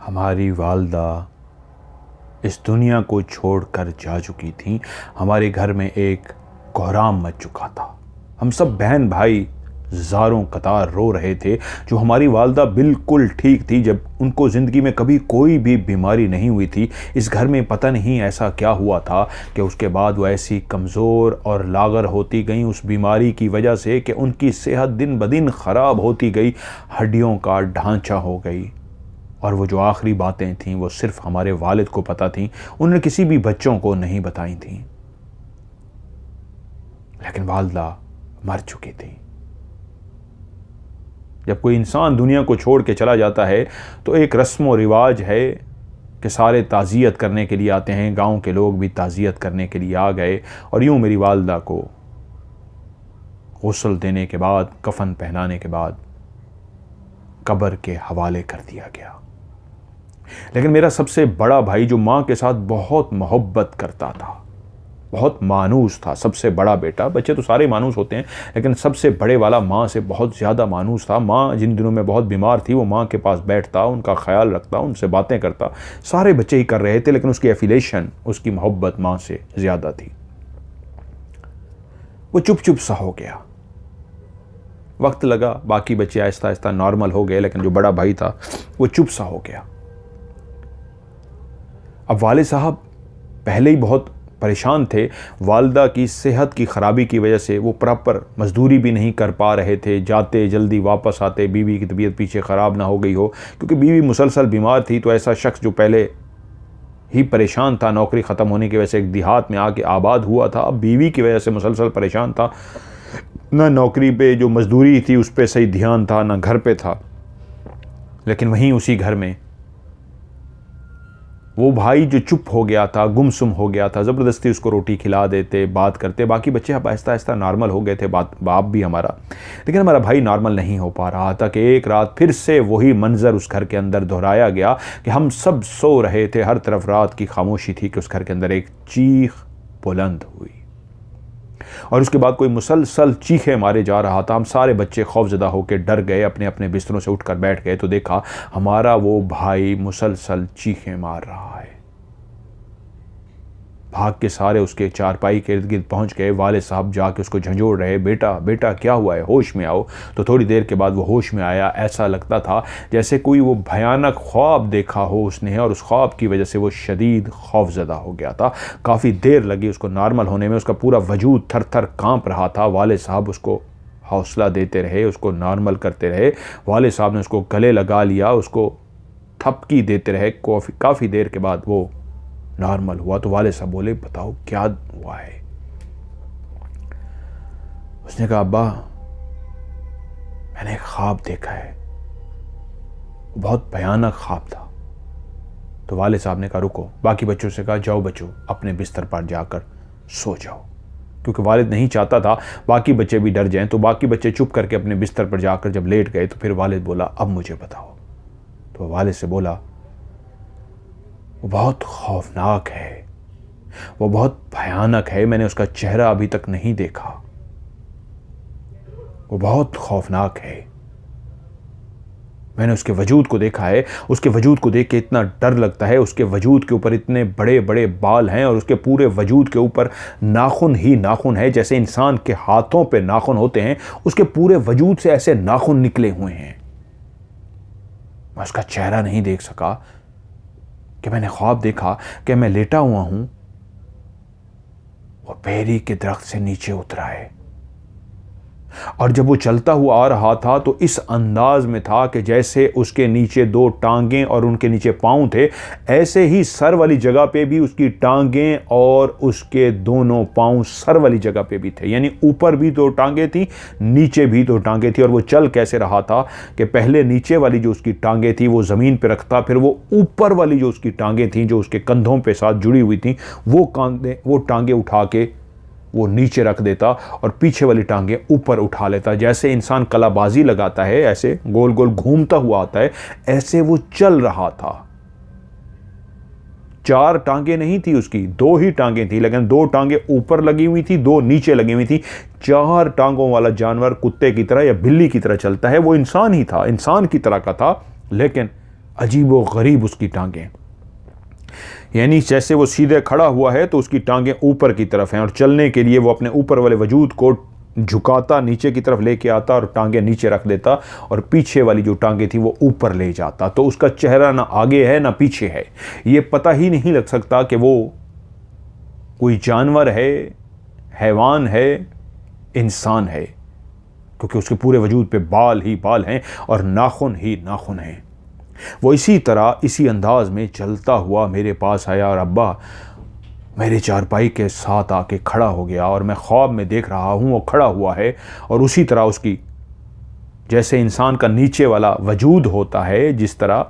हमारी वालदा इस दुनिया को छोड़कर जा चुकी थीं। हमारे घर में एक कोहराम मच चुका था। हम सब बहन भाई ज़ारों कतार रो रहे थे। जो हमारी वालदा बिल्कुल ठीक थी, जब उनको ज़िंदगी में कभी कोई भी बीमारी नहीं हुई थी। इस घर में पता नहीं ऐसा क्या हुआ था कि उसके बाद वो ऐसी कमज़ोर और लागर होती गई उस बीमारी की वजह से कि उनकी सेहत दिन ब दिन ख़राब होती गई, हड्डियों का ढांचा हो गई। और वो जो आखिरी बातें थीं वो सिर्फ हमारे वालिद को पता थीं, उन्होंने किसी भी बच्चों को नहीं बताई थीं। लेकिन वालदा मर चुकी थी। जब कोई इंसान दुनिया को छोड़ के चला जाता है तो एक रस्म व रिवाज है कि सारे ताज़ियत करने के लिए आते हैं। गांव के लोग भी ताज़ियत करने के लिए आ गए और यूं मेरी वालदा को गुस्ल देने के बाद, कफन पहनाने के बाद कब्र के हवाले कर दिया गया। लेकिन मेरा सबसे बड़ा भाई जो माँ के साथ बहुत मोहब्बत करता था, बहुत मानूस था, सबसे बड़ा बेटा, बच्चे तो सारे मानूस होते हैं लेकिन सबसे बड़े वाला माँ से बहुत ज़्यादा मानूस था। माँ जिन दिनों में बहुत बीमार थी वो माँ के पास बैठता, उनका ख्याल रखता, उनसे बातें करता। सारे बच्चे ही कर रहे थे लेकिन उसकी एफिलेशन, उसकी मोहब्बत माँ से ज़्यादा थी। वो चुप चुप सा हो गया। वक्त लगा, बाकी बच्चे आहिस्ता आहिस्ता नॉर्मल हो गए, लेकिन जो बड़ा भाई था वो चुप सा हो गया। अब वाले साहब पहले ही बहुत परेशान थे। वालदा की सेहत की ख़राबी की वजह से वो प्रॉपर मजदूरी भी नहीं कर पा रहे थे। जाते जल्दी वापस आते, बीवी की तबीयत पीछे ख़राब ना हो गई हो, क्योंकि बीवी मुसलसल बीमार थी। तो ऐसा शख्स जो पहले ही परेशान था, नौकरी ख़त्म होने की वजह से एक देहात में आके आबाद हुआ था, अब बीवी की वजह से मुसलसल परेशान था। ना नौकरी पे जो मजदूरी थी उस पर सही ध्यान था, ना घर पे था। लेकिन वहीं उसी घर में वो भाई जो चुप हो गया था, गुमसुम हो गया था, ज़बरदस्ती उसको रोटी खिला देते, बात करते। बाकी बच्चे अब आहिस्ता आहिस्ता नॉर्मल हो गए थे, बाप भी हमारा। लेकिन हमारा भाई नॉर्मल नहीं हो पा रहा था कि एक रात फिर से वही मंजर उस घर के अंदर दोहराया गया कि हम सब सो रहे थे, हर तरफ रात की खामोशी थी कि उस घर के अंदर एक चीख बुलंद हुई और उसके बाद कोई मुसलसल चीखें मारे जा रहा था। हम सारे बच्चे खौफजदा होकर डर गए, अपने अपने बिस्तरों से उठकर बैठ गए तो देखा हमारा वो भाई मुसलसल चीखें मार रहा है। भाग के सारे उसके चारपाई के इर्द गिर्द पहुंच गए। वाले साहब जाके उसको झंझोड़ रहे, बेटा बेटा क्या हुआ है, होश में आओ। तो थोड़ी देर के बाद वो होश में आया। ऐसा लगता था जैसे कोई वो भयानक ख्वाब देखा हो उसने और उस ख्वाब की वजह से वो शदीद खौफजदा हो गया था। काफ़ी देर लगी उसको नॉर्मल होने में, उसका पूरा वजूद थर थर काँप रहा था। वाले साहब उसको हौसला देते रहे, उसको नॉर्मल करते रहे। वाले साहब ने उसको गले लगा लिया, उसको थपकी देते रहे। काफ़ी देर के बाद वो नॉर्मल हुआ। तो वाले साहब बोले, बताओ क्या हुआ है। उसने कहा, अब्बा मैंने एक ख्वाब देखा है, बहुत भयानक ख्वाब था। तो वाले साहब ने कहा, रुको। बाकी बच्चों से कहा, जाओ बच्चों अपने बिस्तर पर जाकर सो जाओ, क्योंकि वालिद नहीं चाहता था बाकी बच्चे भी डर जाएं। तो बाकी बच्चे चुप करके अपने बिस्तर पर जाकर जब लेट गए तो फिर वालिद बोला, अब मुझे बताओ। तो वालिद से बोला, वो बहुत खौफनाक है, वो बहुत भयानक है, मैंने उसका चेहरा अभी तक नहीं देखा, वो बहुत खौफनाक है। मैंने उसके वजूद को देखा है, उसके वजूद को देख के इतना डर लगता है। उसके वजूद के ऊपर इतने बड़े बड़े बाल हैं और उसके पूरे वजूद के ऊपर नाखून ही नाखून है। जैसे इंसान के हाथों पे नाखून होते हैं, उसके पूरे वजूद से ऐसे नाखून निकले हुए हैं। मैं उसका चेहरा नहीं देख सका कि मैंने ख्वाब देखा कि मैं लेटा हुआ हूं, वो बेरी के दरख्त से नीचे उतरा है और जब वो चलता हुआ आ रहा था तो इस अंदाज में था कि जैसे उसके नीचे दो टांगें और उनके नीचे पांव थे, ऐसे ही सर वाली जगह पे भी उसकी टांगें और उसके दोनों पांव सर वाली जगह पे भी थे। यानी ऊपर भी दो टांगें थी, नीचे भी दो टांगें थी। और वो चल कैसे रहा था कि पहले नीचे वाली जो उसकी टांगें थी वो ज़मीन पर रखता, फिर वो ऊपर वाली जो उसकी टांगें थी जो उसके कंधों पे साथ जुड़ी हुई थी वो टांगें उठा के वो नीचे रख देता और पीछे वाली टांगें ऊपर उठा लेता। जैसे इंसान कलाबाजी लगाता है, ऐसे गोल गोल घूमता हुआ आता है, ऐसे वो चल रहा था। चार टांगें नहीं थी उसकी, दो ही टांगें थी, लेकिन दो टांगें ऊपर लगी हुई थी, दो नीचे लगी हुई थी। चार टांगों वाला जानवर कुत्ते की तरह या बिल्ली की तरह चलता है, वो इंसान ही था, इंसान की तरह का था, लेकिन अजीब व गरीब उसकी टांगें, यानी जैसे वो सीधे खड़ा हुआ है तो उसकी टांगें ऊपर की तरफ हैं और चलने के लिए वो अपने ऊपर वाले वजूद को झुकाता, नीचे की तरफ लेके आता और टांगें नीचे रख देता और पीछे वाली जो टांगें थी वो ऊपर ले जाता। तो उसका चेहरा ना आगे है ना पीछे है, ये पता ही नहीं लग सकता कि वो कोई जानवर है, हैवान है, इंसान है, क्योंकि उसके पूरे वजूद पे बाल ही बाल हैं और नाखून ही नाखून हैं। वो इसी तरह इसी अंदाज में चलता हुआ मेरे पास आया और अब्बा मेरे चारपाई के साथ आके खड़ा हो गया और मैं ख्वाब में देख रहा हूँ वो खड़ा हुआ है और उसी तरह उसकी, जैसे इंसान का नीचे वाला वजूद होता है, जिस तरह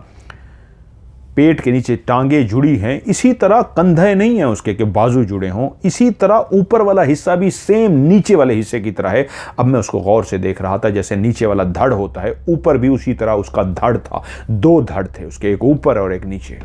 पेट के नीचे टांगे जुड़ी हैं, इसी तरह कंधे नहीं हैं उसके कि बाजू जुड़े हों, इसी तरह ऊपर वाला हिस्सा भी सेम नीचे वाले हिस्से की तरह है। अब मैं उसको गौर से देख रहा था, जैसे नीचे वाला धड़ होता है, ऊपर भी उसी तरह उसका धड़ था। 2 धड़ थे उसके, एक ऊपर और एक नीचे।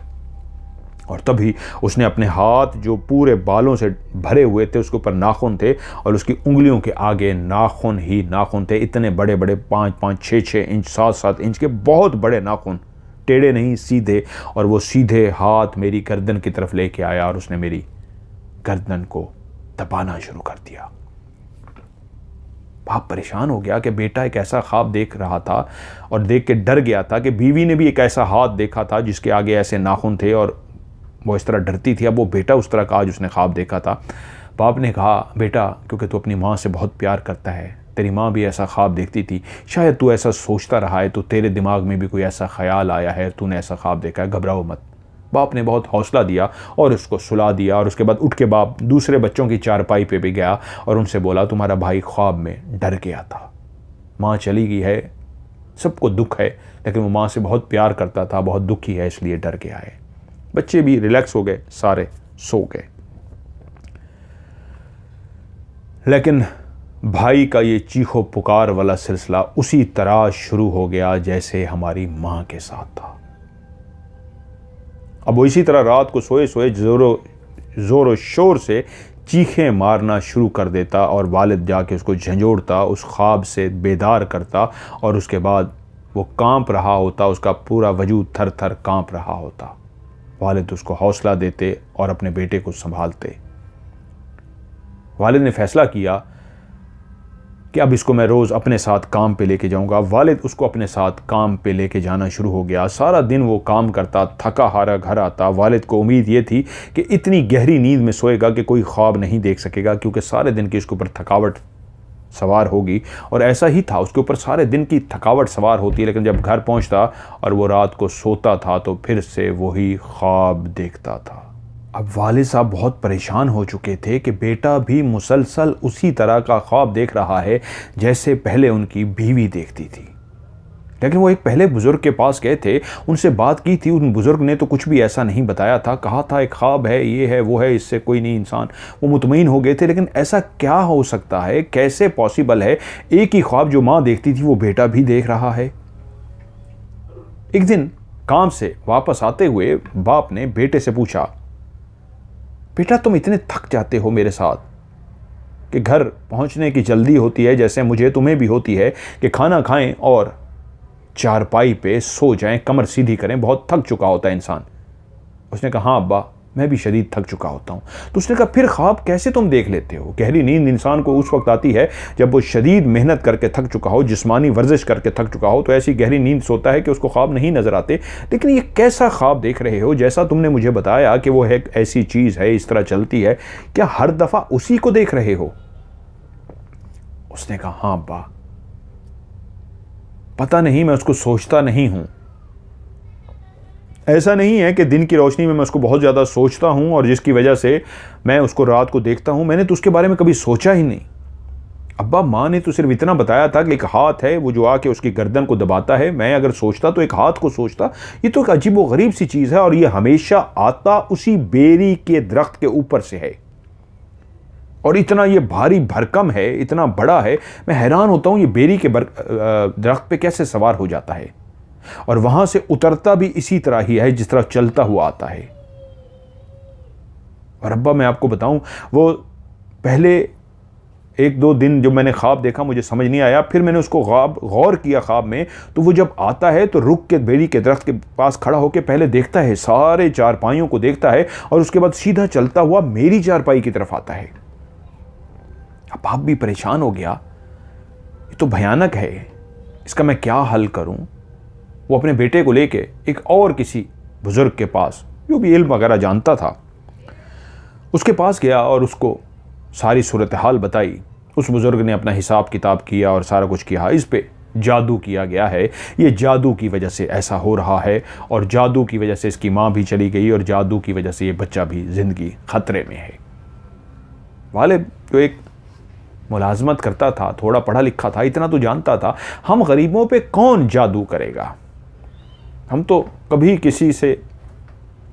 और तभी उसने अपने हाथ जो पूरे बालों से भरे हुए थे, उसके ऊपर नाखून थे और उसकी उंगलियों के आगे नाखून ही नाखून थे, इतने बड़े बड़े 5-5, 6-6 इंच, 7-7 इंच के बहुत बड़े नाखून, टेढ़े नहीं सीधे। और वो सीधे हाथ मेरी गर्दन की तरफ लेके आया और उसने मेरी गर्दन को दबाना शुरू कर दिया। बाप परेशान हो गया कि बेटा एक ऐसा ख्वाब देख रहा था और देख के डर गया था कि बीवी ने भी एक ऐसा हाथ देखा था जिसके आगे ऐसे नाखून थे और वो इस तरह डरती थी। अब वो बेटा उस तरह का आज उसने ख्वाब देखा था। बाप ने कहा, बेटा क्योंकि तू अपनी माँ से बहुत प्यार करता है, तेरी माँ भी ऐसा ख्वाब देखती थी, शायद तू ऐसा सोचता रहा है, तो तेरे दिमाग में भी कोई ऐसा ख्याल आया है, तूने ऐसा ख्वाब देखा है, घबराओ मत। बाप ने बहुत हौसला दिया और उसको सुला दिया। और उसके बाद उठ के बाप दूसरे बच्चों की चारपाई पे भी गया और उनसे बोला, तुम्हारा भाई ख्वाब में डर गया था, माँ चली गई है, सबको दुख है, लेकिन वो माँ से बहुत प्यार करता था, बहुत दुखी है, इसलिए डर गया है। बच्चे भी रिलैक्स हो गए, सारे सो गए। लेकिन भाई का ये चीखो पुकार वाला सिलसिला उसी तरह शुरू हो गया जैसे हमारी माँ के साथ था। अब वो इसी तरह रात को सोए सोए जोरों शोर से चीखें मारना शुरू कर देता और वालिद जाके उसको झंझोड़ता, उस ख्वाब से बेदार करता और उसके बाद वो कांप रहा होता, उसका पूरा वजूद थर थर कांप रहा होता। वालिद उसको हौसला देते और अपने बेटे को संभालते। वालिद ने फैसला किया कि अब इसको मैं रोज़ अपने साथ काम पे लेके जाऊंगा। वालिद उसको अपने साथ काम पे लेके जाना शुरू हो गया। सारा दिन वो काम करता, थका हारा घर आता। वालिद को उम्मीद ये थी कि इतनी गहरी नींद में सोएगा कि कोई ख्वाब नहीं देख सकेगा, क्योंकि सारे दिन की इसके ऊपर थकावट सवार होगी। और ऐसा ही था, उसके ऊपर सारे दिन की थकावट सवार होती, लेकिन जब घर पहुंचता और वो रात को सोता था तो फिर से वही ख्वाब देखता था। अब वालिद साहब बहुत परेशान हो चुके थे कि बेटा भी मुसलसल उसी तरह का ख्वाब देख रहा है जैसे पहले उनकी बीवी देखती थी। लेकिन वो एक पहले बुजुर्ग के पास गए थे, उनसे बात की थी, उन बुजुर्ग ने तो कुछ भी ऐसा नहीं बताया था, कहा था एक ख्वाब है, ये है, वो है, इससे कोई नहीं इंसान। वो मुतमईन हो गए थे, लेकिन ऐसा क्या हो सकता है, कैसे पॉसिबल है एक ही ख्वाब जो माँ देखती थी वो बेटा भी देख रहा है। एक दिन काम से वापस आते हुए बाप ने बेटे से पूछा, बेटा तुम इतने थक जाते हो मेरे साथ कि घर पहुंचने की जल्दी होती है, जैसे मुझे तुम्हें भी होती है कि खाना खाएं और चारपाई पे सो जाएं, कमर सीधी करें, बहुत थक चुका होता है इंसान। उसने कहा, हाँ अब्बा मैं भी शदीद थक चुका होता हूँ। तो उसने कहा, फिर ख्वाब कैसे तुम देख लेते हो? गहरी नींद इंसान को उस वक्त आती है जब वो शदीद मेहनत करके थक चुका हो, जिस्मानी वर्जिश करके थक चुका हो, तो ऐसी गहरी नींद सोता है कि उसको ख्वाब नहीं नजर आते। लेकिन ये कैसा ख्वाब देख रहे हो? जैसा तुमने मुझे बताया कि वो एक ऐसी चीज़ है, इस तरह चलती है, क्या हर दफ़ा उसी को देख रहे हो? उसने कहा, हाँ अब्बा पता नहीं, मैं उसको सोचता नहीं हूँ। ऐसा नहीं है कि दिन की रोशनी में मैं उसको बहुत ज़्यादा सोचता हूँ और जिसकी वजह से मैं उसको रात को देखता हूँ, मैंने तो उसके बारे में कभी सोचा ही नहीं। अब्बा माँ ने तो सिर्फ इतना बताया था कि एक हाथ है वो जो आके उसकी गर्दन को दबाता है, मैं अगर सोचता तो एक हाथ को सोचता। ये तो एक अजीब व गरीब सी चीज़ है और ये हमेशा आता उसी बेरी के दरख्त के ऊपर से है और इतना ये भारी भरकम है, इतना बड़ा है, मैं हैरान होता हूँ ये बेरी के दरख्त पे कैसे सवार हो जाता है और वहां से उतरता भी इसी तरह ही है जिस तरह चलता हुआ आता है। और अब्बा मैं आपको बताऊं, वो पहले एक दो दिन जो मैंने ख्वाब देखा मुझे समझ नहीं आया, फिर मैंने उसको गौर किया ख्वाब में, तो वो जब आता है तो रुक के बेरी के दरख्त के पास खड़ा होकर पहले देखता है, सारे चारपाइयों को देखता है और उसके बाद सीधा चलता हुआ मेरी चारपाई की तरफ आता है। अब बाप भी परेशान हो गया, ये तो भयानक है, इसका मैं क्या हल करूं। वो अपने बेटे को लेके एक और किसी बुजुर्ग के पास, जो भी इल्म वगैरह जानता था, उसके पास गया और उसको सारी सूरत हाल बताई। उस बुजुर्ग ने अपना हिसाब किताब किया और सारा कुछ किया। इस पे जादू किया गया है, ये जादू की वजह से ऐसा हो रहा है और जादू की वजह से इसकी माँ भी चली गई और जादू की वजह से ये बच्चा भी ज़िंदगी ख़तरे में है। वालिद जो एक मुलाजमत करता था, थोड़ा पढ़ा लिखा था, इतना तो जानता था, हम गरीबों पे कौन जादू करेगा। हम तो कभी किसी से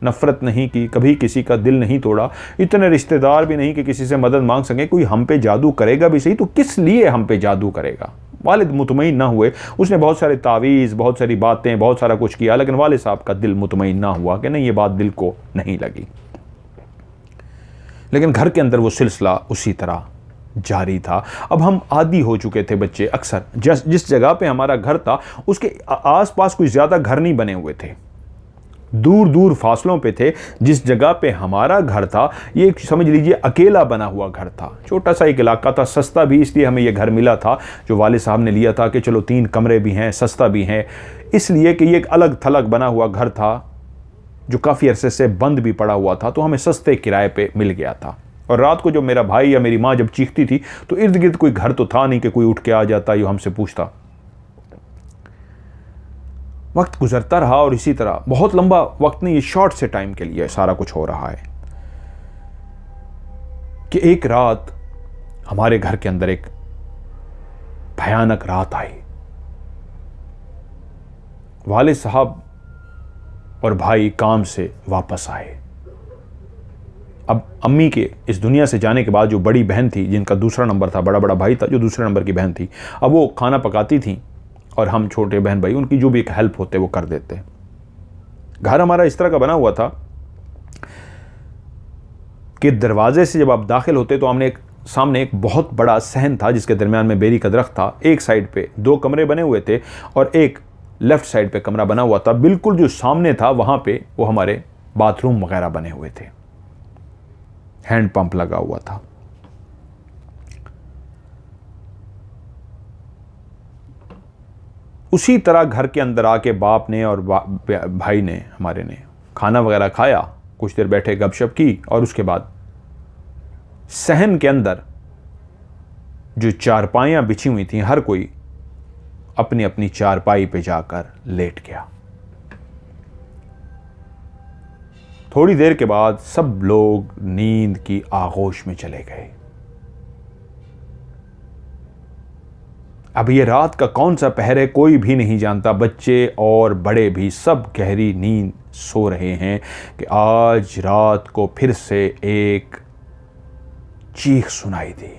नफ़रत नहीं की, कभी किसी का दिल नहीं तोड़ा, इतने रिश्तेदार भी नहीं कि किसी से मदद मांग सकें। कोई हम पे जादू करेगा भी सही तो किस लिए हम पे जादू करेगा। वालिद मुतमईन ना हुए। उसने बहुत सारे तावीज़, बहुत सारी बातें, बहुत सारा कुछ किया, लेकिन वालिद साहब का दिल मुतमईन ना हुआ कि नहीं, ये बात दिल को नहीं लगी। लेकिन घर के अंदर वो सिलसिला उसी तरह जारी था। अब हम आदी हो चुके थे बच्चे, अक्सर जिस जगह पे हमारा घर था उसके आसपास कोई ज़्यादा घर नहीं बने हुए थे, दूर दूर फासलों पे थे। जिस जगह पे हमारा घर था ये समझ लीजिए अकेला बना हुआ घर था, छोटा सा एक इलाका था, सस्ता भी इसलिए हमें ये घर मिला था जो वालिद साहब ने लिया था कि चलो 3 कमरे भी हैं, सस्ता भी हैं, इसलिए कि ये एक अलग थलग बना हुआ घर था जो काफ़ी अरसे से बंद भी पड़ा हुआ था, तो हमें सस्ते किराए पे मिल गया था। और रात को जब मेरा भाई या मेरी माँ जब चीखती थी तो इर्द गिर्द कोई घर तो था नहीं कि कोई उठ के आ जाता या हमसे पूछता। वक्त गुजरता रहा और इसी तरह बहुत लंबा वक्त नहीं, ये शॉर्ट से टाइम के लिए सारा कुछ हो रहा है कि एक रात हमारे घर के अंदर एक भयानक रात आई। वालिद साहब और भाई काम से वापस आए। अब अम्मी के इस दुनिया से जाने के बाद जो बड़ी बहन थी, जिनका दूसरा नंबर था, बड़ा भाई था जो दूसरे नंबर की बहन थी, अब वो खाना पकाती थी और हम छोटे बहन भाई उनकी जो भी एक हेल्प होते वो कर देते। घर हमारा इस तरह का बना हुआ था कि दरवाजे से जब आप दाखिल होते तो हमने सामने एक बहुत बड़ा सहन था जिसके दरमियान में बेरी का दरख्त था। एक साइड पे 2 कमरे बने हुए थे और एक लेफ्ट साइड पे कमरा बना हुआ था। बिल्कुल जो सामने था वहां पे वो हमारे बाथरूम वगैरह बने हुए थे, हैंड पंप लगा हुआ था। उसी तरह घर के अंदर आके बाप ने और भाई ने हमारे ने खाना वगैरह खाया, कुछ देर बैठे गपशप की और उसके बाद सहन के अंदर जो चारपाइयां बिछी हुई थी, हर कोई अपनी अपनी चारपाई पे जाकर लेट गया। थोड़ी देर के बाद सब लोग नींद की आगोश में चले गए। अब ये रात का कौन सा पहर है कोई भी नहीं जानता, बच्चे और बड़े भी सब गहरी नींद सो रहे हैं कि आज रात को फिर से एक चीख सुनाई दी।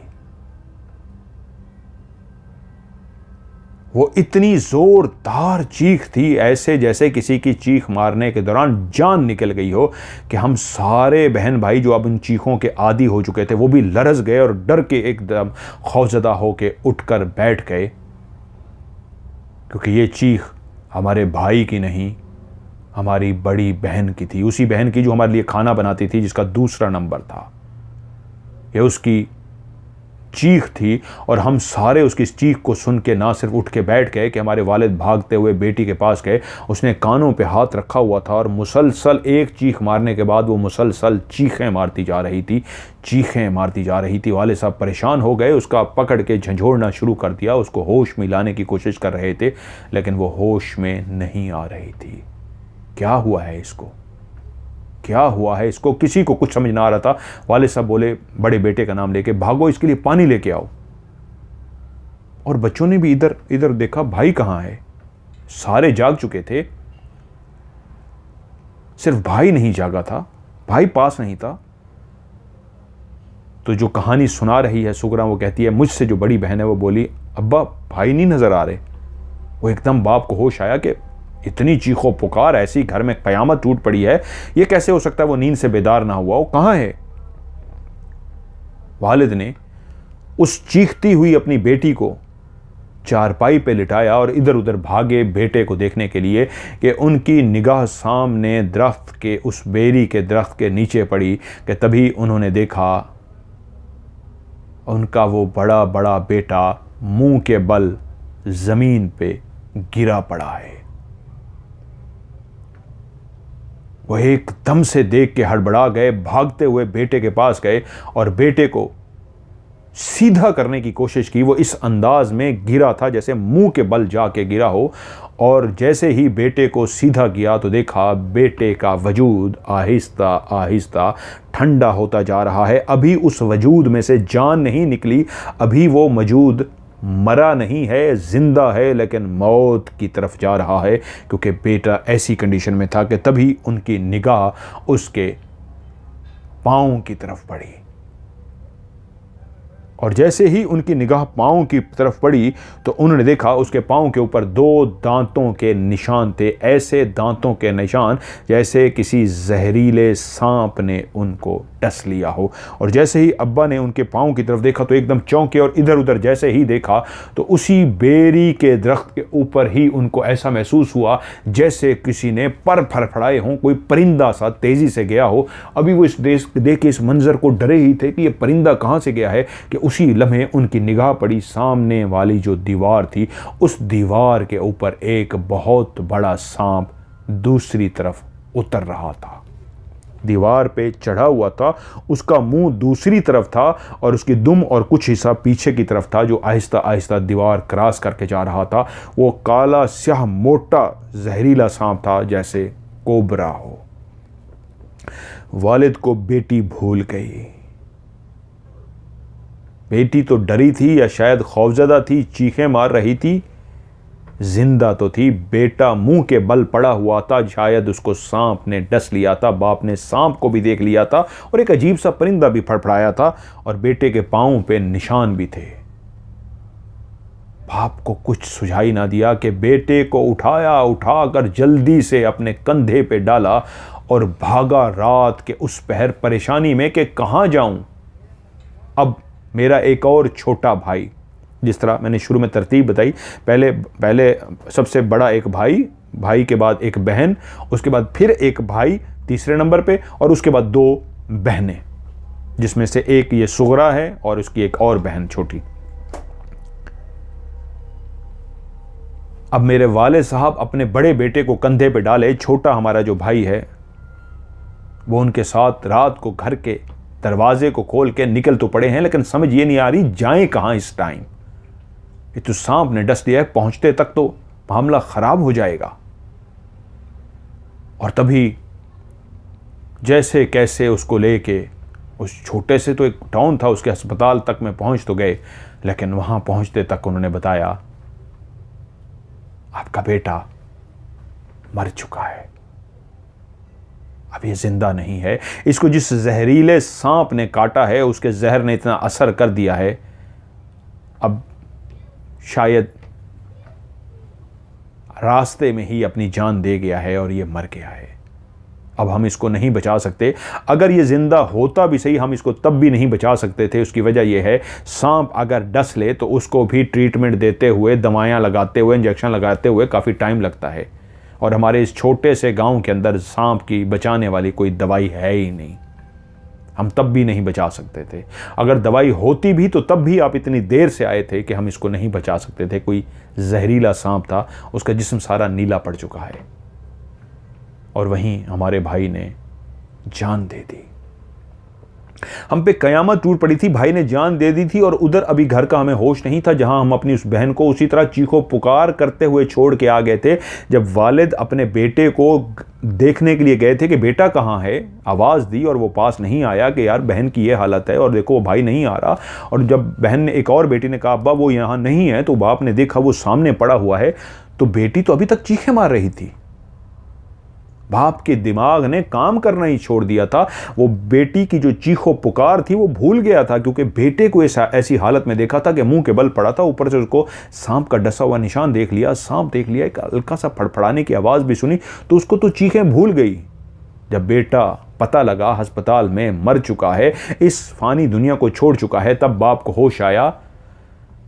वो इतनी जोरदार चीख थी, ऐसे जैसे किसी की चीख मारने के दौरान जान निकल गई हो, कि हम सारे बहन भाई जो अब उन चीखों के आदी हो चुके थे वो भी लरज़ गए और डर के एकदम खौफजदा होके उठकर बैठ गए, क्योंकि ये चीख हमारे भाई की नहीं, हमारी बड़ी बहन की थी। उसी बहन की जो हमारे लिए खाना बनाती थी, जिसका दूसरा नंबर था। ये उसकी चीख थी और हम सारे उसकी चीख को सुन के ना सिर्फ उठ के बैठ गए कि हमारे वालिद भागते हुए बेटी के पास गए, उसने कानों पे हाथ रखा हुआ था और मुसलसल एक चीख मारने के बाद वो मुसलसल चीखें मारती जा रही थी। वालिद साहब परेशान हो गए, उसका पकड़ के झंझोड़ना शुरू कर दिया, उसको होश में लाने की कोशिश कर रहे थे, लेकिन वो होश में नहीं आ रही थी। क्या हुआ है इसको, क्या हुआ है इसको, किसी को कुछ समझ ना आ रहा था। वालिद साहब बोले बड़े बेटे का नाम लेके, भागो इसके लिए पानी लेके आओ। और बच्चों ने भी इधर इधर देखा, भाई कहाँ है। सारे जाग चुके थे, सिर्फ भाई नहीं जागा था, भाई पास नहीं था। तो जो कहानी सुना रही है सुगरा, वो कहती है, मुझसे जो बड़ी बहन है वो बोली, अब्बा भाई नहीं नजर आ रहे। वो एकदम बाप को होश आया कि इतनी चीखों पुकार, ऐसी घर में कयामत टूट पड़ी है, ये कैसे हो सकता है, वो नींद से बेदार ना हुआ, वो कहाँ है। वालिद ने उस चीखती हुई अपनी बेटी को चारपाई पे लिटाया और इधर उधर भागे बेटे को देखने के लिए कि उनकी निगाह सामने दरख्त के, उस बेरी के दरख्त के नीचे पड़ी कि तभी उन्होंने देखा उनका वो बड़ा बड़ा बेटा मुंह के बल जमीन पे गिरा पड़ा है। वो एकदम से देख के हड़बड़ा गए, भागते हुए बेटे के पास गए और बेटे को सीधा करने की कोशिश की। वो इस अंदाज में गिरा था जैसे मुंह के बल जाके गिरा हो, और जैसे ही बेटे को सीधा किया तो देखा बेटे का वजूद आहिस्ता आहिस्ता ठंडा होता जा रहा है। अभी उस वजूद में से जान नहीं निकली, अभी वो वजूद मरा नहीं है, जिंदा है, लेकिन मौत की तरफ जा रहा है, क्योंकि बेटा ऐसी कंडीशन में था कि तभी उनकी निगाह उसके पाँव की तरफ पड़ी। और जैसे ही उनकी निगाह पाँव की तरफ पड़ी तो उन्होंने देखा उसके पाँव के ऊपर 2 दांतों के निशान थे, ऐसे दांतों के निशान जैसे किसी जहरीले सांप ने उनको डस लिया हो। और जैसे ही अब्बा ने उनके पाँव की तरफ देखा तो एकदम चौंके, और इधर उधर जैसे ही देखा तो उसी बेरी के दरख्त के ऊपर ही उनको ऐसा महसूस हुआ जैसे किसी ने पर फड़फड़ाए हों, कोई परिंदा सा तेज़ी से गया हो। अभी वो इस देख के इस मंजर को डरे ही थे कि ये परिंदा कहाँ से गया है कि उसी लम्हे उनकी निगाह पड़ी सामने वाली जो दीवार थी, उस दीवार के ऊपर एक बहुत बड़ा सांप दूसरी तरफ उतर रहा था। दीवार पे चढ़ा हुआ था, उसका मुंह दूसरी तरफ था और उसकी दुम और कुछ हिस्सा पीछे की तरफ था, जो आहिस्ता आहिस्ता दीवार क्रॉस करके जा रहा था। वो काला स्याह मोटा जहरीला सांप था, जैसे कोबरा हो। वालिद को बेटी भूल गई। बेटी तो डरी थी या शायद खौफजदा थी, चीखें मार रही थी। जिंदा तो थी, बेटा मुंह के बल पड़ा हुआ था, शायद उसको सांप ने डस लिया था। बाप ने सांप को भी देख लिया था और एक अजीब सा परिंदा भी फड़फड़ाया था और बेटे के पांव पे निशान भी थे। बाप को कुछ सुझाई ना दिया कि बेटे को उठाकर जल्दी से अपने कंधे पे डाला और भागा रात के उस पहर परेशानी में कि कहाँ जाऊं। अब मेरा एक और छोटा भाई, जिस तरह मैंने शुरू में तरतीब बताई, पहले सबसे बड़ा एक भाई के बाद एक बहन, उसके बाद फिर एक भाई तीसरे नंबर पे, और उसके बाद 2 बहनें, जिसमें से एक ये सुगरा है और उसकी एक और बहन छोटी। अब मेरे वाले साहब अपने बड़े बेटे को कंधे पे डाले, छोटा हमारा जो भाई है वो उनके साथ रात को घर के दरवाजे को खोल के निकल तो पड़े हैं, लेकिन समझ ये नहीं आ रही जाएं कहां इस टाइम। ये तो सांप ने डस दिया है, पहुंचते तक तो मामला खराब हो जाएगा। और तभी जैसे कैसे उसको लेके, उस छोटे से तो एक टाउन था, उसके अस्पताल तक में पहुंच तो गए, लेकिन वहां पहुंचते तक उन्होंने बताया आपका बेटा मर चुका है, अब ये जिंदा नहीं है। इसको जिस जहरीले सांप ने काटा है उसके जहर ने इतना असर कर दिया है, अब शायद रास्ते में ही अपनी जान दे गया है और ये मर गया है। अब हम इसको नहीं बचा सकते। अगर ये जिंदा होता भी सही, हम इसको तब भी नहीं बचा सकते थे। उसकी वजह यह है, सांप अगर डस ले तो उसको भी ट्रीटमेंट देते हुए, दवाइयाँ लगाते हुए, इंजेक्शन लगाते हुए काफ़ी टाइम लगता है, और हमारे इस छोटे से गांव के अंदर सांप की बचाने वाली कोई दवाई है ही नहीं। हम तब भी नहीं बचा सकते थे। अगर दवाई होती भी तो तब भी आप इतनी देर से आए थे कि हम इसको नहीं बचा सकते थे। कोई जहरीला सांप था, उसका जिस्म सारा नीला पड़ चुका है, और वहीं हमारे भाई ने जान दे दी। हम पे कयामत टूट पड़ी थी। भाई ने जान दे दी थी और उधर अभी घर का हमें होश नहीं था, जहां हम अपनी उस बहन को उसी तरह चीखो पुकार करते हुए छोड़ के आ गए थे। जब वालिद अपने बेटे को देखने के लिए गए थे कि बेटा कहाँ है, आवाज़ दी और वो पास नहीं आया कि यार बहन की ये हालत है और देखो वो भाई नहीं आ रहा। और जब बहन ने, एक और बेटी ने कहा अब्बा वो यहाँ नहीं है, तो बाप ने देखा वो सामने पड़ा हुआ है, तो बेटी तो अभी तक चीखें मार रही थी। बाप के दिमाग ने काम करना ही छोड़ दिया था। वो बेटी की जो चीखो पुकार थी वो भूल गया था, क्योंकि बेटे को ऐसी हालत में देखा था कि मुंह के बल पड़ा था, ऊपर से उसको सांप का डसा हुआ निशान देख लिया, सांप देख लिया, एक हल्का सा फड़फड़ाने की आवाज़ भी सुनी, तो उसको तो चीखें भूल गई। जब बेटा पता लगा अस्पताल में मर चुका है, इस फानी दुनिया को छोड़ चुका है, तब बाप को होश आया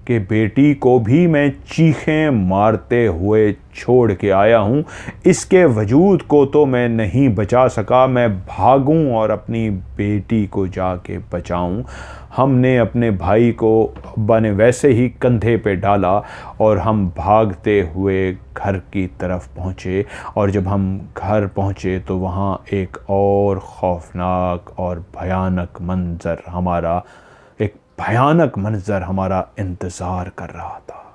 कि बेटी को भी मैं चीखें मारते हुए छोड़ के आया हूँ, इसके वजूद को तो मैं नहीं बचा सका, मैं भागूं और अपनी बेटी को जाके बचाऊं। हमने अपने भाई को अब्बा ने वैसे ही कंधे पे डाला और हम भागते हुए घर की तरफ पहुँचे। और जब हम घर पहुँचे तो वहाँ एक और खौफनाक और भयानक मंज़र हमारा इंतज़ार कर रहा था।